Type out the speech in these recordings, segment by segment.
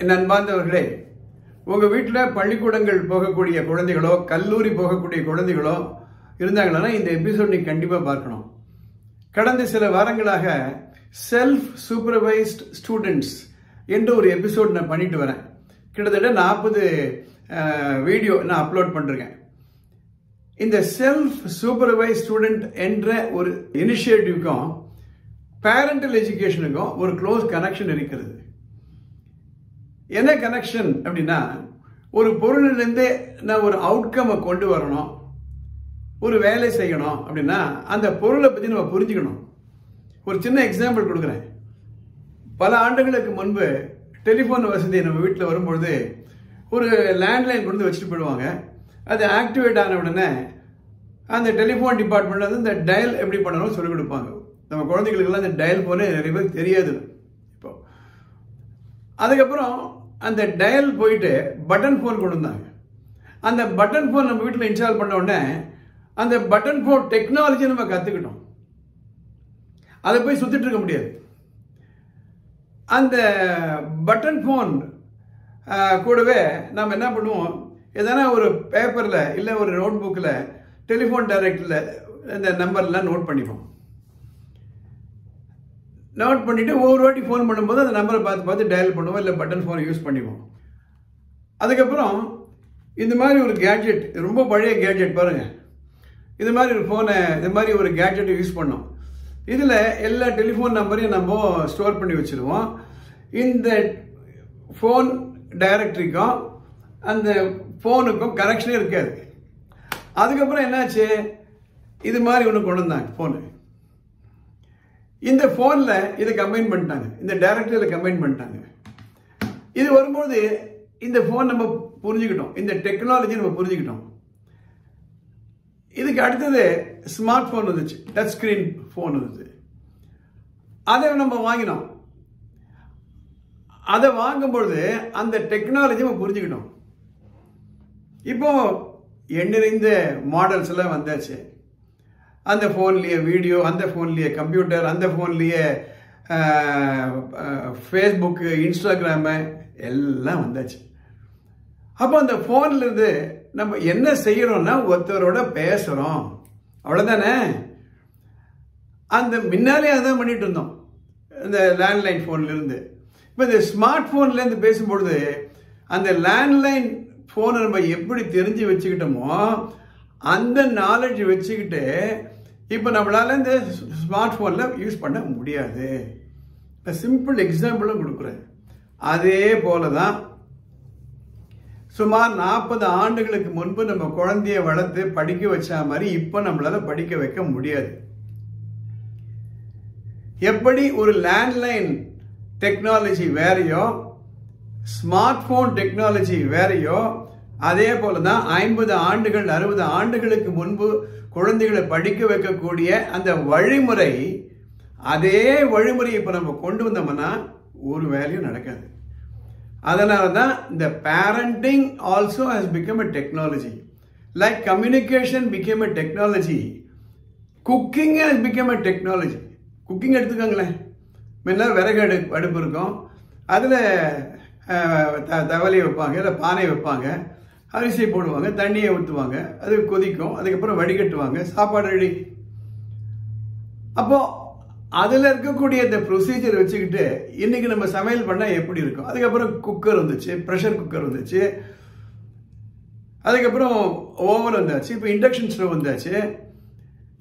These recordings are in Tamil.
என் அன்பார்ந்தவர்களே, உங்க வீட்டில் பள்ளிக்கூடங்கள் போகக்கூடிய குழந்தைகளோ கல்லூரி போகக்கூடிய குழந்தைகளோ இருந்தாங்கன்னா இந்த எபிசோட் நீங்க கண்டிப்பா பார்க்கணும். கடந்த சில வாரங்களாக செல்ஃப் சூப்பர்வைஸ்ட் ஸ்டூடெண்ட்ஸ் என்ற ஒரு எபிசோட் நான் பண்ணிட்டு வரேன். கிட்டத்தட்ட 40 வீடியோ நான் அப்லோட் பண்ணிருக்கேன். இந்த செல்ஃப் சூப்பர்வைஸ் ஸ்டூடெண்ட் என்ற ஒரு இனிஷியேட்டிவ்க்கும் பேரண்டல் எஜுகேஷனுக்கும் ஒரு க்ளோஸ் கனெக்ஷன் இருக்கிறது. என்ன கனெக்ஷன் அப்படின்னா, ஒரு பொருளிலிருந்து நான் ஒரு அவுட்கம் கொண்டு வரணும், ஒரு வேலை செய்யணும் அப்படின்னா அந்த பொருளை பற்றி நம்ம புரிஞ்சுக்கணும். ஒரு சின்ன எக்ஸாம்பிள் கொடுக்குறேன். பல ஆண்டுகளுக்கு முன்பு டெலிஃபோன் வசதி நம்ம வீட்டில் வரும்பொழுது ஒரு லேண்ட்லைன் கொண்டு வச்சுட்டு போயிடுவாங்க. அது ஆக்டிவேட் ஆன உடனே அந்த டெலிஃபோன் டிபார்ட்மெண்ட் வந்து இந்த டயல் எப்படி பண்ணணும் சொல்லிக் கொடுப்பாங்க. நம்ம குழந்தைகளுக்கெல்லாம் இந்த டயல் போனே நிறைய பேர் தெரியாது. இப்போ அதுக்கப்புறம் அந்த டயல் போயிட்டு பட்டன் ஃபோன் கொண்டு வந்தாங்க. அந்த பட்டன் ஃபோன் நம்ம வீட்டில் இன்ஸ்டால் பண்ண உடனே அந்த பட்டன் ஃபோன் டெக்னாலஜி நம்ம கற்றுக்கிட்டோம். அதை போய் சுத்திட்டு இருக்க முடியாது. அந்த பட்டன் ஃபோன் கூடவே நம்ம என்ன பண்ணுவோம், எதனா ஒரு பேப்பரில் இல்லை ஒரு நோட் புக்கில் டெலிஃபோன் டைரக்டில் இந்த நம்பர்லாம் நோட் பண்ணிப்போம். நோட் பண்ணிவிட்டு ஒவ்வொரு வாட்டி ஃபோன் பண்ணும்போது அந்த நம்பரை பார்த்து டயல் பண்ணுவோம், இல்லை பட்டன் ஃபோனை யூஸ் பண்ணிப்போம். அதுக்கப்புறம் இந்த மாதிரி ஒரு கேட்ஜெட், ரொம்ப பழைய கேட்ஜெட் பாருங்கள், இது மாதிரி ஒரு ஃபோனை, இது மாதிரி ஒரு கேட்ஜெட்டை யூஸ் பண்ணோம். இதில் எல்லா டெலிஃபோன் நம்பரையும் நம்ம ஸ்டோர் பண்ணி வச்சுருவோம். இந்த ஃபோன் டைரக்டரிக்கும் அந்த ஃபோனுக்கும் கனெக்ஷனே இருக்காது. அதுக்கப்புறம் என்னாச்சு, இது மாதிரி ஒன்று கொண்டு வந்தாங்க ஃபோனு. இந்த ஃபோனில் இதை கம்பைன் பண்ணிட்டாங்க, இந்த டைரக்டரியில் கம்பைன் பண்ணிட்டாங்க. இது வரும்போது இந்த ஃபோன் நம்ம புரிஞ்சுக்கிட்டோம், இந்த டெக்னாலஜி நம்ம புரிஞ்சுக்கிட்டோம். இதுக்கு அடுத்தது ஸ்மார்ட் ஃபோன் வந்துச்சு, டச் ஸ்கிரீன் ஃபோன் வந்துச்சு. அதை நம்ம வாங்கினோம். அதை வாங்கும்பொழுது அந்த டெக்னாலஜி நம்ம புரிஞ்சுக்கிட்டோம். இப்போ எண்ணிறைந்த மாடல்ஸ் எல்லாம் வந்தாச்சு. அந்த ஃபோன்லேயே வீடியோ, அந்த ஃபோன்லேயே கம்ப்யூட்டர், அந்த ஃபோன்லேயே ஃபேஸ்புக்கு, இன்ஸ்டாகிராமு எல்லாம் வந்தாச்சு. அப்போ அந்த ஃபோன்லேருந்து நம்ம என்ன செய்யறோம்னா ஒருத்தரோட பேசுகிறோம், அவ்வளோதானே. அந்த முன்னாலே அதான் பண்ணிட்டு இருந்தோம் இந்த லேண்ட்லைன் ஃபோன்லேருந்து. இப்போ இந்த ஸ்மார்ட் ஃபோன்லேருந்து பேசும்பொழுது அந்த லேண்ட்லைன் ஃபோனை நம்ம எப்படி தெரிஞ்சு வச்சுக்கிட்டோமோ அந்த நாலேஜ் வச்சுக்கிட்டு இப்போ நம்மளால இந்த ஸ்மார்ட் ஃபோனில் யூஸ் பண்ண முடியாது. சிம்பிள் எக்ஸாம்பிளும் கொடுக்குறேன். அதே போல தான் சுமார் 40 ஆண்டுகளுக்கு முன்பு நம்ம குழந்தைய வளர்த்து படிக்க வச்ச மாதிரி இப்போ நம்மளால படிக்க வைக்க முடியாது. எப்படி ஒரு லேண்ட்லைன் டெக்னாலஜி வேறையோ ஸ்மார்ட் போன் டெக்னாலஜி வேறையோ அதே போலதான் 50 ஆண்டுகள் 60 ஆண்டுகளுக்கு முன்பு குழந்தைகளை படிக்க வைக்கக்கூடிய அந்த வழிமுறை, அதே வழிமுறையை இப்ப நம்ம கொண்டு வந்தோம்னா ஒரு வேலையும் நடக்காது. அதனாலதான் இந்த parenting also has become a technology. Like communication became a technology, cooking has become a technology. Cooking எடுத்துக்கோங்களேன். முன்ன விறகு அடுப்பு இருக்கும், அதில் தவளை வைப்பாங்க, இல்லை பானை வைப்பாங்க, அரிசி போடுவாங்க, தண்ணியை ஊற்றுவாங்க, அது கொதிக்கும், அதுக்கப்புறம் வடிகட்டுவாங்க, சாப்பாடு ரெடி. அப்போ அதில் இருக்கக்கூடிய இந்த ப்ரொசீஜர் வச்சுக்கிட்டு இன்னைக்கு நம்ம சமையல் பண்ணால் எப்படி இருக்கும். அதுக்கப்புறம் குக்கர் வந்துச்சு, ப்ரெஷர் குக்கர் வந்துச்சு, அதுக்கப்புறம் ஓவன் வந்தாச்சு, இப்போ இண்டக்ஷன் ஸ்டவ் வந்தாச்சு.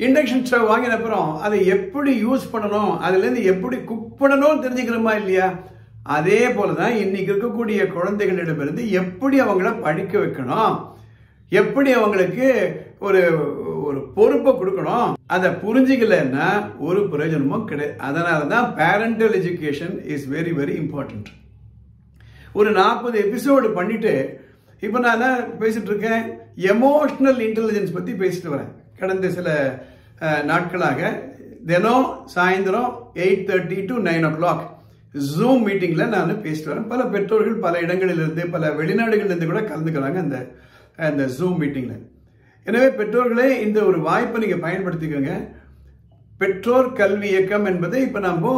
இண்டக்ஷன் ஸ்டவ் வாங்கின அப்புறம் அதை எப்படி யூஸ் பண்ணணும், அதுலேருந்து எப்படி குக் பண்ணணும் தெரிஞ்சுக்கிறோமா இல்லையா. அதே போலதான் இன்னைக்கு இருக்கக்கூடிய குழந்தைகளிடமிருந்து எப்படி அவங்கள படிக்க வைக்கணும், எப்படி அவங்களுக்கு ஒரு ஒரு பொறுப்பை கொடுக்கணும், அதை புரிஞ்சுக்கலன்னா ஒரு பிரயோஜனமும் கிடையாது. அதனாலதான் parental education is very very important. ஒரு 40 எபிசோடு பண்ணிட்டு இப்போ நான் என்ன பேசிட்டு இருக்கேன், எமோஷனல் இன்டெலிஜென்ஸ் பத்தி பேசிட்டு வரேன். கடந்த சில நாட்களாக தினம் சாயந்தரம் 8:30 to 9 o'clock ஜூம் மீட்டிங்ல நான் பேசிட்டு வரேன். பல பெற்றோர்கள் பல இடங்களிலிருந்து, பல வெளிநாடுகளிலிருந்து கூட கலந்துக்கிறாங்க அந்த ஜூம் மீட்டிங்ல. எனவே பெற்றோர்களே, இந்த ஒரு வாய்ப்பை நீங்க பயன்படுத்திக்கோங்க. பெற்றோர் கல்வி இயக்கம் என்பதை இப்ப நம்ம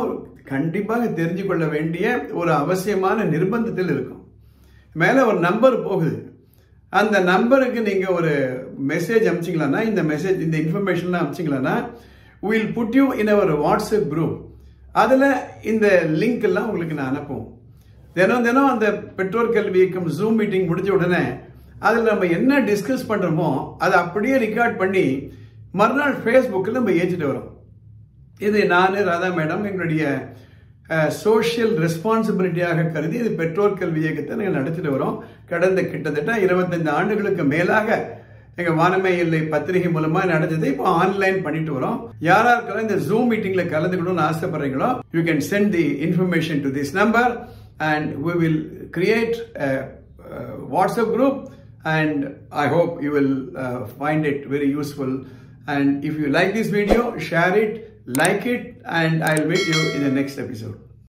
கண்டிப்பாக தெரிஞ்சு கொள்ள வேண்டிய ஒரு அவசியமான நிர்பந்தத்தில் இருக்கும். மேலே ஒரு நம்பர் போகுது, அந்த நம்பருக்கு நீங்கள் ஒரு மெசேஜ் அனுப்பிச்சிங்களா, இந்த இன்ஃபர்மேஷன்லாம் அனுப்பிச்சிங்களா, will put you in our WhatsApp group. அதில் இந்த லிங்க் எல்லாம் உங்களுக்கு நான் அனுப்புவோம். தினம் அந்த பெற்றோர் கல்வி இயக்கம் ஜூம் மீட்டிங் முடிஞ்ச உடனே அதில் நம்ம என்ன டிஸ்கஸ் பண்ணுறோமோ அதை அப்படியே ரெக்கார்ட் பண்ணி மறுநாள் ஃபேஸ்புக்கில் நம்ம ஏற்றிட்டு வரோம். இது நான் ராதா மேடம் எங்களுடைய சோஷியல் ரெஸ்பான்சிபிலிட்டியாக கருதி இது பெற்றோர் கல்வி இயக்கத்தை நாங்கள் நடத்திட்டு வரோம். கடந்த கிட்டத்தட்ட 25 ஆண்டுகளுக்கு மேலாக எங்கள் வானமே இல்லை பத்திரிகை மூலமாக நடந்தது இப்போ ஆன்லைன் பண்ணிட்டு வரோம். யாராருக்கெல்லாம் இந்த ஜூம் மீட்டிங்ல கலந்துக்கணும்னு ஆசைப்படுறீங்களோ, you can send the information to this number and we will create a WhatsApp group and I hope you will find it very useful. And if you like this video, share it, like it, and I'll meet you in the next episode.